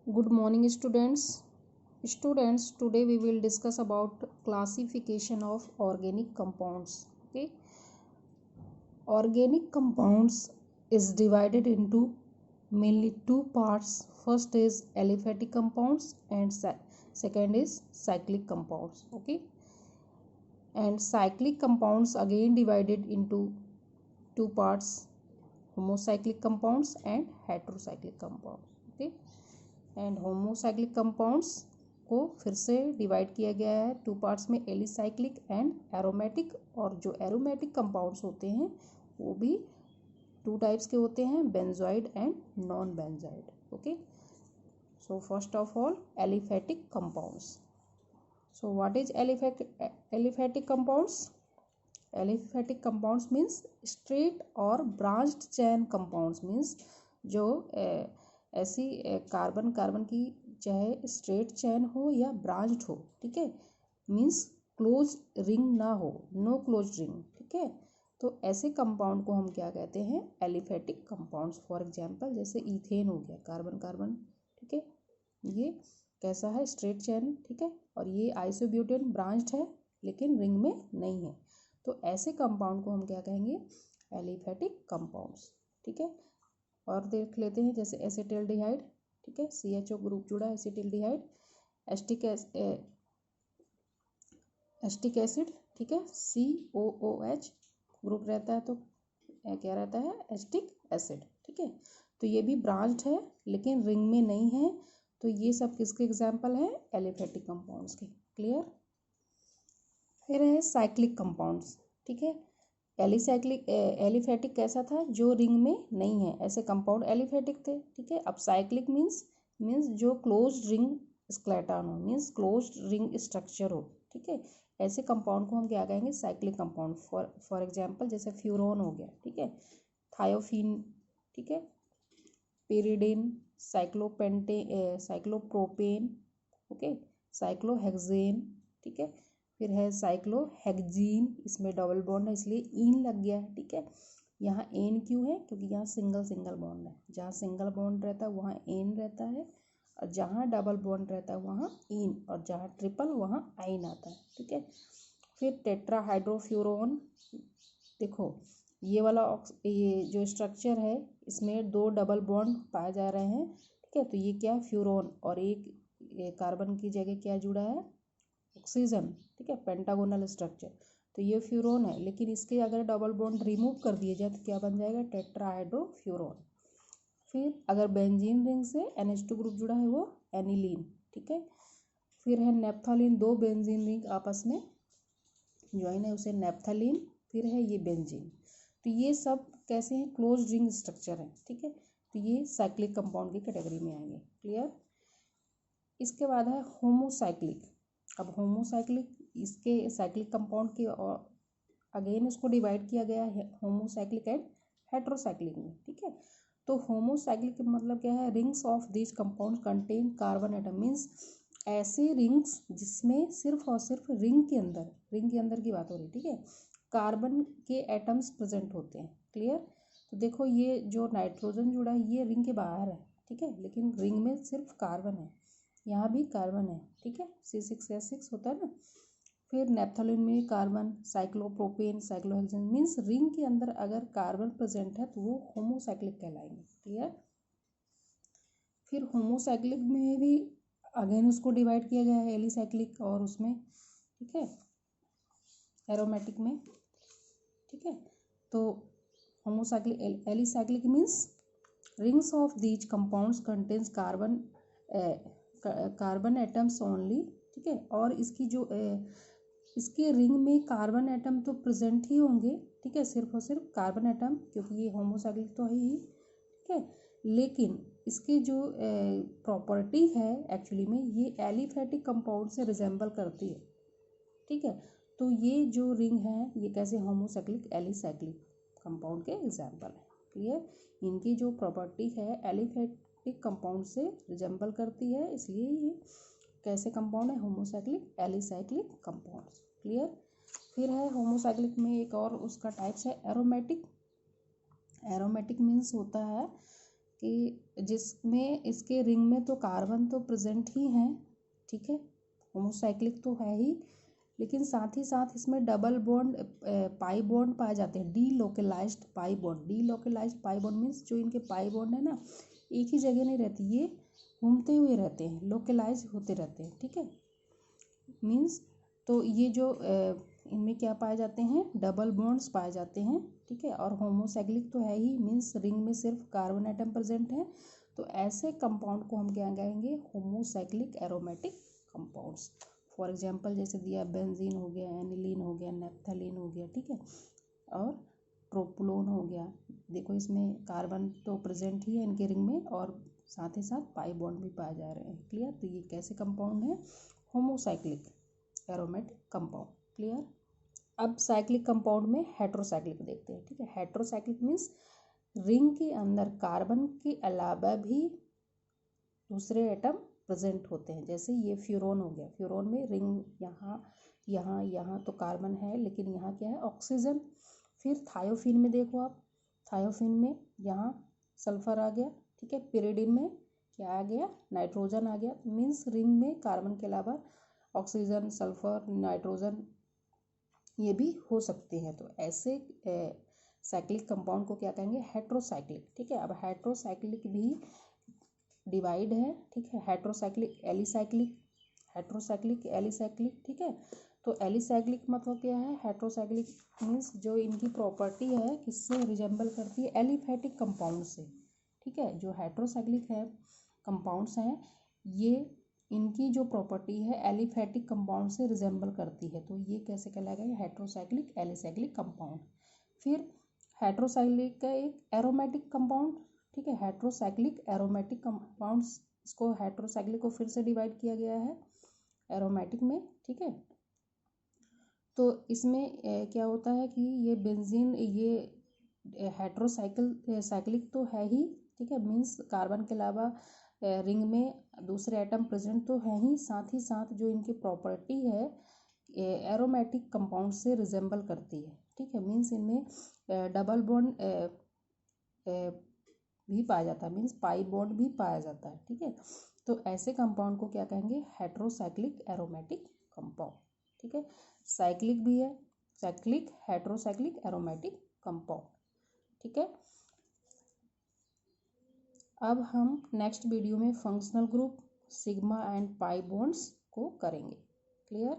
Good morning, students. Today we will discuss about classification of organic compounds. Okay, organic compounds is divided into mainly two parts. First is aliphatic compounds and second is cyclic compounds. Okay, and cyclic compounds again divided into two parts: homocyclic compounds and heterocyclic compounds. Okay, and homocyclic compounds को फिर से divide किया गया है two parts में, alicyclic and aromatic. और जो aromatic compounds होते हैं वो भी टू टाइप्स के होते हैं, benzoid and non benzoid. Okay, so first of all aliphatic compounds. So what is aliphatic compounds? Aliphatic compounds means straight और ब्रांच्ड चेन कंपाउंड्स, मीन्स जो ऐसी कार्बन की चाहे स्ट्रेट चेन हो या ब्रांच्ड हो, ठीक है, मीन्स क्लोज रिंग ना हो, नो क्लोज रिंग, ठीक है, तो ऐसे कंपाउंड को हम क्या कहते हैं? Aliphatic compounds. फॉर एग्जांपल जैसे ईथेन हो गया, कार्बन कार्बन, ठीक है, ये कैसा है? स्ट्रेट चेन, ठीक है, और ये आइसोब्यूटेन ब्रांच्ड है लेकिन रिंग में नहीं है, तो ऐसे कंपाउंड को हम क्या कहेंगे? एलिफेटिक कंपाउंड्स, ठीक है। और देख लेते हैं जैसे एसिटिल्डिहाइड, ठीक है, CHO ग्रुप जुड़ा है, एसिटिल्डिहाइड, एस्टिक एसिड, ठीक है, COOH ग्रुप रहता है, तो क्या रहता है? एस्टिक एसिड, ठीक है, तो ये भी ब्रांच्ड है लेकिन रिंग में नहीं है, तो ये सब किसके एग्जाम्पल है? एलिफेटिक कंपाउंड्स के। क्लियर? फिर है साइक्लिक कंपाउंड्स, ठीक है। एलिफेटिक कैसा था? जो रिंग में नहीं है, ऐसे कंपाउंड एलिफेटिक थे, ठीक है। अब साइक्लिक मीन्स जो क्लोज रिंग स्केलेटन हो, मीन्स क्लोज रिंग स्ट्रक्चर हो, ठीक है, ऐसे कंपाउंड को हम क्या कहेंगे? Cyclic compound. फॉर एग्जांपल जैसे फ्यूरोन हो गया, ठीक है, थायोफिन, ठीक है, पेरिडिन, साइक्लोप्रोपेन, ओके, साइक्लोहेक्सेन, ठीक है, फिर है साइक्लोहेक्जीन, इसमें डबल बॉन्ड है इसलिए इन लग गया है, ठीक है। यहाँ एन क्यों है? क्योंकि यहाँ सिंगल बॉन्ड है, जहाँ सिंगल बॉन्ड रहता है वहाँ एन रहता है, और जहाँ डबल बॉन्ड रहता है वहाँ इन, और जहाँ ट्रिपल वहाँ आइन आता है, ठीक है। फिर टेट्राहाइड्रोफ्यूरोन, देखो ये वाला ये जो स्ट्रक्चर है इसमें दो डबल बॉन्ड पाए जा रहे हैं, ठीक है, तो ये क्या? फ्यूरोन, और एक कार्बन की जगह क्या जुड़ा है? ऑक्सीजन, ठीक है, पेंटागोनल स्ट्रक्चर, तो ये फ्यूरोन है, लेकिन इसके अगर डबल बॉन्ड रिमूव कर दिए जाए तो क्या बन जाएगा? टेट्राहाइड्रोफ्यूरोन। फिर अगर बेंजीन रिंग से NH2 ग्रुप जुड़ा है वो एनिलीन, ठीक है। फिर है नेप्थालीन, दो बेंजीन रिंग आपस में ज्वाइन है उसे नेप्थालीन, फिर है ये बेंजीन, तो ये सब कैसे हैं? क्लोज रिंग स्ट्रक्चर है, ठीक है, तो ये साइक्लिक कंपाउंड की कैटेगरी में आएंगे। क्लियर? इसके बाद है होमोसाइक्लिक। अब होमोसाइक्लिक, इसके साइक्लिक कंपाउंड के अगेन इसको डिवाइड किया गया है होमोसाइक्लिक एंड हेट्रोसाइक्लिक में, ठीक है। तो होमोसाइक्लिक का मतलब क्या है? Rings of this compound contain carbon atom, means ऐसे रिंग्स जिसमें सिर्फ और सिर्फ रिंग के अंदर की बात हो रही है, ठीक है, कार्बन के एटम्स प्रेजेंट होते हैं। क्लियर? तो देखो ये जो नाइट्रोजन जुड़ा है ये रिंग के बाहर है, ठीक है, लेकिन रिंग में सिर्फ कार्बन है, यहाँ भी कार्बन है, ठीक है, C6H6 होता है ना। फिर नेप्थलीन में carbon, cyclopropane, cyclohexane, means ring के अंदर अगर कार्बन प्रेजेंट है तो वो होमोसाइक्लिक कहलाएंगे। क्लियर? फिर होमोसाइक्लिक में भी अगेन उसको डिवाइड किया गया है एलिसाइक्लिक और उसमें, ठीक है, एरोमेटिक में, ठीक है। तो homocyclic alicyclic means rings of these compounds contains carbon atoms only, ठीक है, और इसकी जो इसके रिंग में कार्बन एटम तो प्रेजेंट ही होंगे, ठीक है, सिर्फ और सिर्फ कार्बन एटम, क्योंकि ये होमोसाइक्लिक तो है ही, ठीक है, लेकिन इसकी जो प्रॉपर्टी है एक्चुअली में ये एलिफेटिक कंपाउंड से रिजेंबल करती है, ठीक है, तो ये जो रिंग है ये कैसे? होमोसाइक्लिक एलिसाइक्लिक कंपाउंड के एग्जाम्पल है। क्लियर? इनकी जो प्रॉपर्टी है एलिफेटिक कंपाउंड से रिजेंबल करती है, इसलिए ये कैसे कंपाउंड है? Homocyclic alicyclic compounds. क्लियर? फिर है होमोसाइक्लिक में एक और उसका टाइप्स है एरोमेटिक। एरोमेटिक मीन्स होता है कि जिसमें इसके रिंग में तो कार्बन तो प्रेजेंट ही हैं, ठीक है, होमोसाइक्लिक तो है ही, लेकिन साथ ही साथ इसमें डबल बॉन्ड पाई बॉन्ड पाए जाते हैं, delocalised pi bond. Delocalised pi bond means जो इनके पाई बॉन्ड है ना, एक ही जगह नहीं रहती, ये घूमते हुए रहते हैं, लोकलाइज होते रहते हैं, ठीक है। मीन्स तो ये जो इनमें क्या पाए जाते हैं, डबल बॉन्ड्स पाए जाते हैं, ठीक है। और होमोसाइक्लिक तो है ही, मीन्स रिंग में सिर्फ कार्बन एटम प्रेजेंट है। तो ऐसे कंपाउंड को हम क्या कहेंगे, homocyclic aromatic compounds. For example जैसे दिया बेंजीन हो गया, एनिलीन हो गया, नेप्थलीन हो गया, ठीक है, और प्रोपोलोन हो गया। देखो इसमें कार्बन तो प्रेजेंट ही है इनके रिंग में, और साथ ही साथ पाई बॉन्ड भी पाए जा रहे हैं। क्लियर। तो ये कैसे कंपाउंड है, होमोसाइक्लिक एरोमेटिक कंपाउंड। क्लियर। अब साइक्लिक कंपाउंड में हेट्रोसाइक्लिक देखते हैं, ठीक है। हेट्रोसाइक्लिक मीन्स रिंग के अंदर कार्बन के अलावा भी दूसरे एटम प्रेजेंट होते हैं। जैसे ये फ्यूरोन हो गया, फ्यूरोन में रिंग यहाँ यहाँ यहाँ तो कार्बन है, लेकिन यहाँ क्या है, ऑक्सीजन। फिर थायोफिन में देखो आप, थायोफिन में यहाँ सल्फर आ गया, ठीक है। पिरिडिन में क्या आ गया, नाइट्रोजन आ गया। मीन्स रिंग में कार्बन के अलावा ऑक्सीजन, सल्फर, नाइट्रोजन ये भी हो सकते हैं। तो ऐसे साइक्लिक कंपाउंड को क्या कहेंगे, हेट्रोसाइक्लिक, ठीक है। अब हेट्रोसाइक्लिक भी डिवाइड है, ठीक है, हेट्रोसाइक्लिक, एलिसाइक्लिक, हेट्रोसाइक्लिक, एलिसाइक्लिक, ठीक है। तो एलिसाइक्लिक मतलब क्या है, हेट्रोसाइक्लिक मीन्स जो इनकी प्रॉपर्टी है किससे रिजेंबल करती है, एलिफेटिक कंपाउंड से, ठीक है। जो हेट्रोसाइक्लिक है कंपाउंड्स हैं, ये इनकी जो प्रॉपर्टी है एलिफेटिक कंपाउंड से रिजेंबल करती है। तो ये कैसे कहलाएगा, हेट्रोसाइक्लिक एलिसाइक्लिक कंपाउंड। फिर हेट्रोसाइक्लिक का एक एरोमेटिक कंपाउंड, ठीक है, हेट्रोसाइक्लिक एरोमेटिक कंपाउंड्स, इसको हेट्रोसाइक्लिक को फिर से डिवाइड किया गया है एरोमेटिक में, ठीक है। तो इसमें क्या होता है कि ये बेंजीन, ये साइक्लिक तो है ही, ठीक है, मीन्स कार्बन के अलावा रिंग में दूसरे एटम प्रेजेंट तो है ही, साथ ही साथ जो इनकी प्रॉपर्टी है एरोमेटिक कंपाउंड से रिजेंबल करती है, ठीक है। मीन्स इनमें डबल बॉन्ड भी पाया जाता है, मीन्स पाई बॉन्ड भी पाया जाता है, ठीक है। तो ऐसे कंपाउंड को क्या कहेंगे, हेट्रोसाइक्लिक एरोमेटिक कंपाउंड, ठीक है। साइक्लिक भी है, साइक्लिक, हेट्रोसाइक्लिक एरोमेटिक कंपाउंड, ठीक है। अब हम नेक्स्ट वीडियो में functional group, sigma and pi bonds को करेंगे। क्लियर।